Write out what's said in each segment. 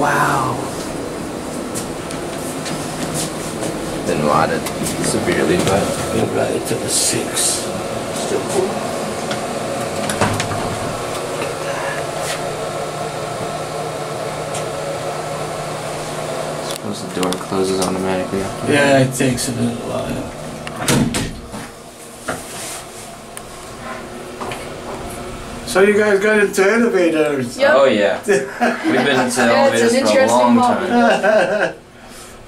Wow. Been modded severely, but Been right to the 6. Still cool. suppose the door closes automatically. Yeah, it takes a little while. So you guys got into elevators? Yep. Oh yeah. We've been into elevators it's an for a long interesting time.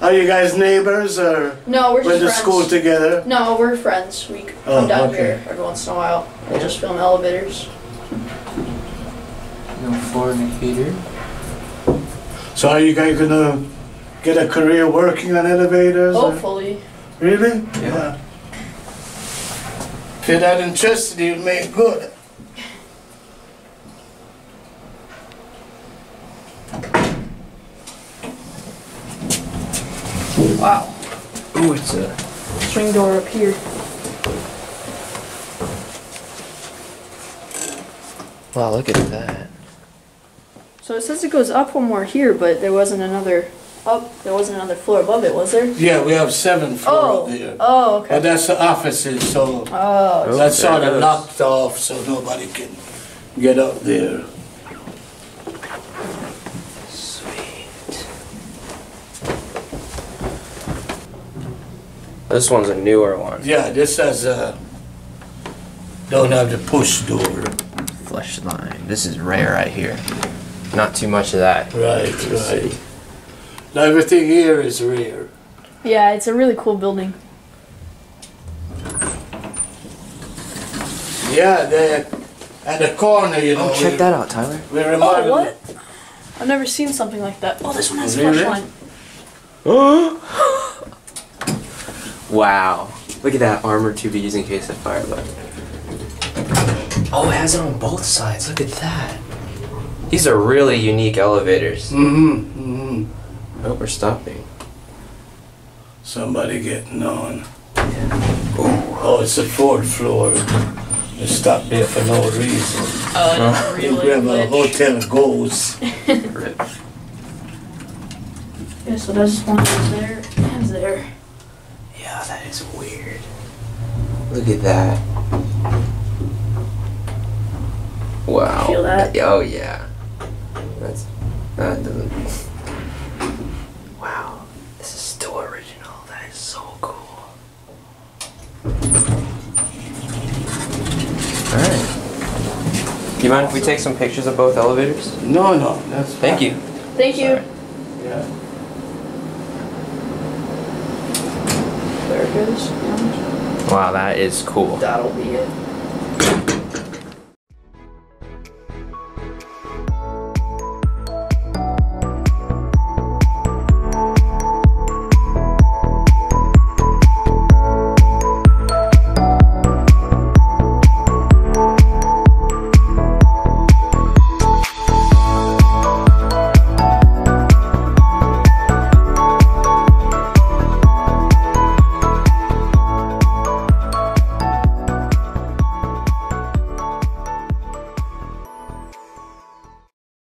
Are you guys neighbors or No, we're went just to friends. school together? No, we're friends. We come down here every once in a while. We just film elevators. No fornicator. So are you guys gonna get a career working on elevators? or- Hopefully. Really? Yeah. If you're that interested, you'd make good. Wow. Ooh, it's a Swing door up here. wow. Look at that. So it says it goes up one more here, but there wasn't another There wasn't another floor above it, was there? Yeah, we have 7 floors there. Oh, okay. But that's the offices, so Oh. that's there sort it of is. locked off, so nobody can get up there. Sweet. This one's a newer one. Yeah, this has a don't have the push door. Flush line. This is rare right here. Not too much of that. Right, right. Now everything here is rare. Yeah, it's a really cool building. Yeah, at the corner, you know. Oh, check that out, Tyler. We Oh, remodeled what? it. I've never seen something like that. Oh, this one has a Really? flush line. Wow. Look at that armor to be used in case of fire. Look. Oh, it has it on both sides. Look at that. These are really unique elevators. I hope we're stopping. Somebody getting on. Yeah. Oh, it's the 4th floor. They stopped there for no reason. Oh, You really? grab a hotel goes. Rip. Yeah, so there's one there and there. Yeah, that is weird. Look at that. Wow. Feel that? Oh yeah. That doesn't. Wow. This is still original. That is so cool. Alright. Do you mind if we take some pictures of both elevators? No, no, that's Thank you. Thank you. Sorry. Yeah. There it goes. Wow, that is cool. That'll be it.